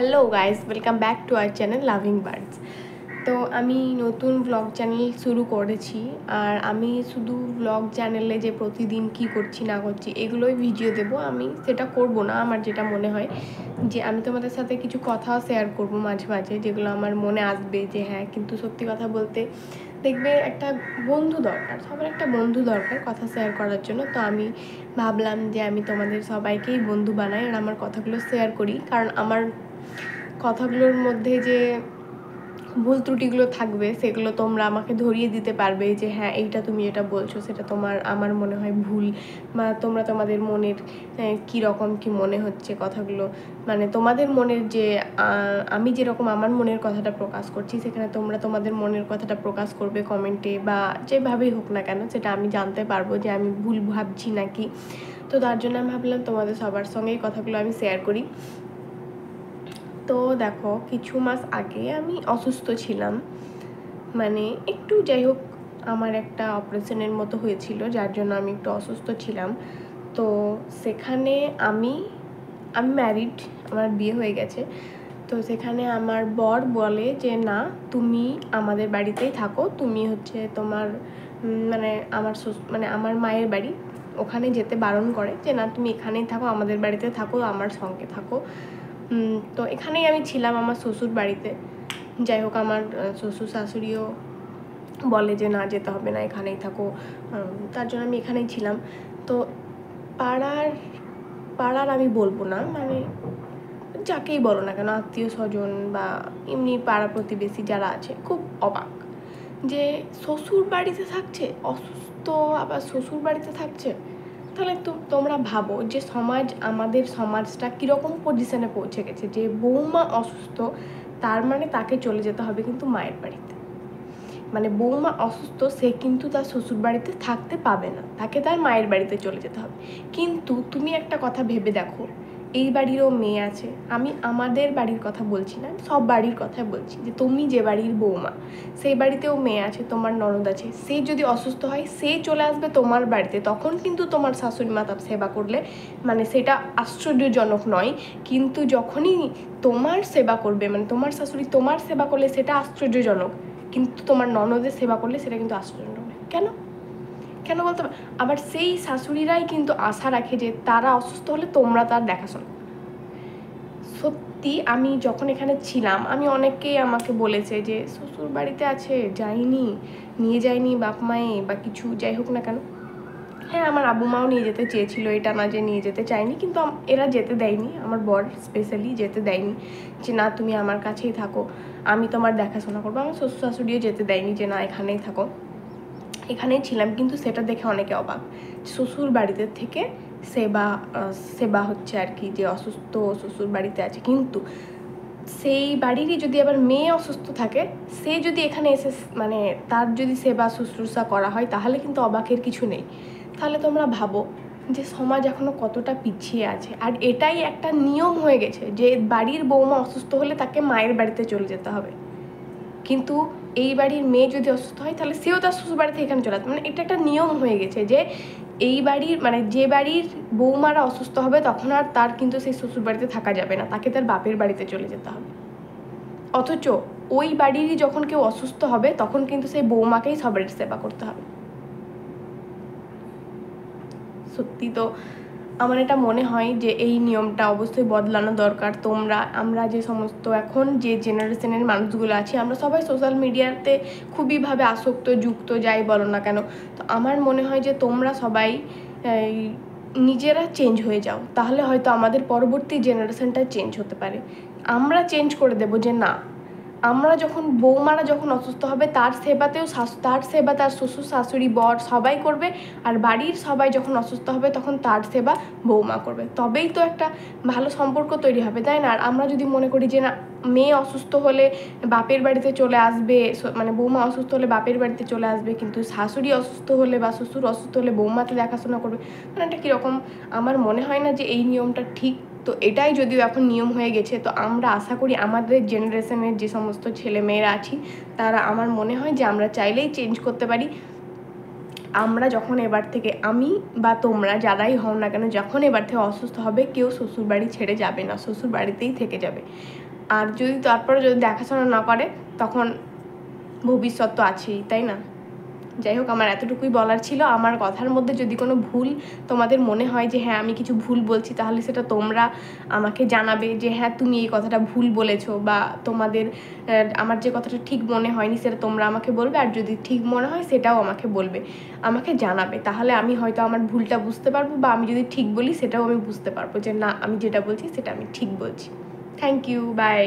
Hello guys, welcome back to our channel loving birds. তো আমি নতুন ব্লগ চ্যানেল শুরু করেছি, আর আমি শুধু ব্লগ চ্যানেলে যে প্রতিদিন কি করছি না করছি এগুলোই ভিডিও দেব। আমি সেটা করব না, আমার যেটা মনে হয় যে আমি তোমাদের সাথে কিছু কথা শেয়ার করব মাঝে মাঝে, যেগুলো আমার মনে আসবে যে হ্যাঁ, কিন্তু সত্যি কথা বলতে দেখবে একটা বন্ধু দরকার, সবার একটা বন্ধু দরকার কথা শেয়ার করার জন্য। তো আমি ভাবলাম যে আমি তোমাদের সবাইকেই বন্ধু বানাই আর আমার কথাগুলো শেয়ার করি, কারণ আমার কথাগুলোর মধ্যে যে ভুল ত্রুটিগুলো থাকবে সেগুলো তোমরা আমাকে ধরিয়ে দিতে পারবে যে হ্যাঁ, এইটা তুমি যেটা বলছো সেটা আমার মনে হয় ভুল, বা তোমরা তোমাদের মনের কীরকম কি মনে হচ্ছে কথাগুলো, মানে তোমাদের মনের যে আমি যেরকম আমার মনের কথাটা প্রকাশ করছি সেখানে তোমরা তোমাদের মনের কথাটা প্রকাশ করবে কমেন্টে, বা যেভাবেই হোক না কেন সেটা আমি জানতে পারবো যে আমি ভুল ভাবছি নাকি। তো তার জন্য আমি ভাবলাম তোমাদের সবার সঙ্গে এই কথাগুলো আমি শেয়ার করি। তো দেখো, কিছু মাস আগে আমি অসুস্থ ছিলাম, মানে একটু যাই হোক আমার একটা অপারেশনের মতো হয়েছিল, যার জন্য আমি একটু অসুস্থ ছিলাম। তো সেখানে আমি ম্যারিড, আমার বিয়ে হয়ে গেছে। তো সেখানে আমার বর বলে যে না, তুমি আমাদের বাড়িতেই থাকো, তুমি হচ্ছে তোমার মানে আমার মায়ের বাড়ি, ওখানে যেতে বারণ করে যে না, তুমি এখানেই থাকো, আমাদের বাড়িতে থাকো, আমার সঙ্গে থাকো। তো এখানেই আমি ছিলাম আমার শ্বশুর বাড়িতে। যাই হোক, আমার শ্বশুর শাশুড়িও বলে যে না, যেতে হবে না, এখানেই থাকো, তার জন্য আমি এখানেই ছিলাম। তো পাড়ার আমি বলবো না, মানে যাকেই বলো না কেন, আত্মীয় স্বজন বা এমনি পাড়া প্রতিবেশী যারা আছে, খুব অবাক যে শ্বশুর বাড়িতে থাকছে অসুস্থ, আবার শ্বশুর বাড়িতে থাকছে। তাহলে তোমরা ভাবো যে আমাদের সমাজটা কীরকম পজিশনে পৌঁছে গেছে, যে বৌমা অসুস্থ তার মানে তাকে চলে যেতে হবে কিন্তু মায়ের বাড়িতে। মানে বৌমা অসুস্থ, সে কিন্তু তার শ্বশুর বাড়িতে থাকতে পাবে না, তাকে তার মায়ের বাড়িতে চলে যেতে হবে। কিন্তু তুমি একটা কথা ভেবে দেখো, এই বাড়িরও মেয়ে আছে, আমি আমাদের বাড়ির কথা বলছি না, সব বাড়ির কথা বলছি, যে তুমি যে বাড়ির বৌমা সেই বাড়িতেও মেয়ে আছে, তোমার ননদ আছে, সে যদি অসুস্থ হয় সে চলে আসবে তোমার বাড়িতে, তখন কিন্তু তোমার শাশুড়ি মা তার সেবা করলে মানে সেটা আশ্চর্যজনক নয়। কিন্তু যখনই তোমার সেবা করবে, মানে তোমার শাশুড়ি তোমার সেবা করলে সেটা আশ্চর্যজনক, কিন্তু তোমার ননদের সেবা করলে সেটা কিন্তু আশ্চর্যজনক। কেন বলতে পারো? আবার সেই শাশুড়িরাই কিন্তু আশা রাখে যে তারা অসুস্থ হলে তোমরা তার দেখাশোনা। সত্যি আমি যখন এখানে ছিলাম, আমি অনেকেই আমাকে বলেছে যে শ্বশুর বাড়িতে আছে, নিয়ে যায়নি বাপ মায়ে বা কিছু, যাই হোক না কেন। হ্যাঁ, আমার আব্বু মাও নিয়ে যেতে চেয়েছিল, এটা না যে নিয়ে যেতে চায়নি, কিন্তু এরা যেতে দেয়নি, আমার বর স্পেশালি যেতে দেয়নি যে না, তুমি আমার কাছেই থাকো, আমি তোমার দেখাশোনা করবো। আমার শ্বশুর শাশুড়িও যেতে দেয়নি যে না, এখানেই থাকো। এখানেই ছিলাম, কিন্তু সেটা দেখে অনেকে অবাক, শ্বশুর বাড়িতে থেকে সেবা হচ্ছে আর কি, যে অসুস্থ শ্বশুর বাড়িতে আছে। কিন্তু সেই বাড়িরই যদি আবার মেয়ে অসুস্থ থাকে, সে যদি এখানে এসে মানে তার যদি সেবা শুশ্রূষা করা হয়, তাহলে কিন্তু অবাকের কিছু নেই। তাহলে তোমরা ভাবো যে সমাজ এখনও কতটা পিছিয়ে আছে। আর এটাই একটা নিয়ম হয়ে গেছে যে বাড়ির বৌমা অসুস্থ হলে তাকে মায়ের বাড়িতে চলে যেতে হবে, কিন্তু এই বাড়ির মেয়ে যদি অসুস্থ হয় তাহলে সেও তার শ্বশুর বাড়িতে এখানে চলে আসবে। মানে এটা একটা নিয়ম হয়ে গেছে যে এই বাড়ির মানে যে বাড়ির বৌমারা অসুস্থ হবে তখন আর তার কিন্তু সেই শ্বশুর বাড়িতে থাকা যাবে না, তাকে তার বাপের বাড়িতে চলে যেতে হবে। অথচ ওই বাড়িরই যখন কেউ অসুস্থ হবে তখন কিন্তু সেই বৌমাকেই সবার সেবা করতে হবে। সত্যি তো আমার এটা মনে হয় যে এই নিয়মটা অবশ্যই বদলানো দরকার। আমরা যে সমস্ত এখন যে জেনারেশনের মানুষগুলো আছি, আমরা সবাই সোশ্যাল মিডিয়াতে খুবইভাবে যুক্ত যাই বলো না কেন। তো আমার মনে হয় যে তোমরা সবাই নিজেরা চেঞ্জ হয়ে যাও, তাহলে হয়তো আমাদের পরবর্তী জেনারেশনটা চেঞ্জ হতে পারে। আমরা চেঞ্জ করে দেবো যে না, আমরা যখন বৌমারা যখন অসুস্থ হবে তার সেবা তার শ্বশুর শাশুড়ি বর সবাই করবে, আর বাড়ির সবাই যখন অসুস্থ হবে তখন তার সেবা বৌমা করবে, তবেই তো একটা ভালো সম্পর্ক তৈরি হবে, তাই না? আর আমরা যদি মনে করি যে না, মেয়ে অসুস্থ হলে বাপের বাড়িতে চলে আসবে, মানে বৌমা অসুস্থ হলে বাপের বাড়িতে চলে আসবে, কিন্তু শাশুড়ি অসুস্থ হলে বা শ্বশুর অসুস্থ হলে বৌমাতে দেখাশোনা করবে, মানে এটা কীরকম? আমার মনে হয় না যে এই নিয়মটা ঠিক। তো এটাই যদিও এখন নিয়ম হয়ে গেছে, তো আমরা আশা করি আমাদের জেনারেশনের যে সমস্ত ছেলে মেয়েরা আছি তারা, আমার মনে হয় যে আমরা চাইলেই চেঞ্জ করতে পারি। আমরা যখন এবার থেকে, আমি বা তোমরা যারাই হও না কেন, যখন এবার থেকে অসুস্থ হবে কেউ শ্বশুর বাড়ি ছেড়ে যাবে না, শ্বশুর বাড়িতেই থেকে যাবে। আর যদি তারপরে যদি দেখাশোনা না করে তখন ভবিষ্যৎ তো আছেই, তাই না? যাই হোক, আমার এতটুকুই বলার ছিল। আমার কথার মধ্যে যদি কোনো ভুল তোমাদের মনে হয় যে হ্যাঁ আমি কিছু ভুল বলছি, তাহলে সেটা তোমরা আমাকে জানাবে যে হ্যাঁ তুমি এই কথাটা ভুল বলেছো, বা তোমাদের আমার যে কথাটা ঠিক মনে হয়নি সেটা তোমরা আমাকে বলবে, আর যদি ঠিক মনে হয় সেটাও আমাকে বলবে, আমাকে জানাবে। তাহলে আমি হয়তো আমার ভুলটা বুঝতে পারবো, বা আমি যদি ঠিক বলি সেটাও আমি বুঝতে পারবো যে না, আমি যেটা বলছি সেটা আমি ঠিক বলছি। Thank you, by.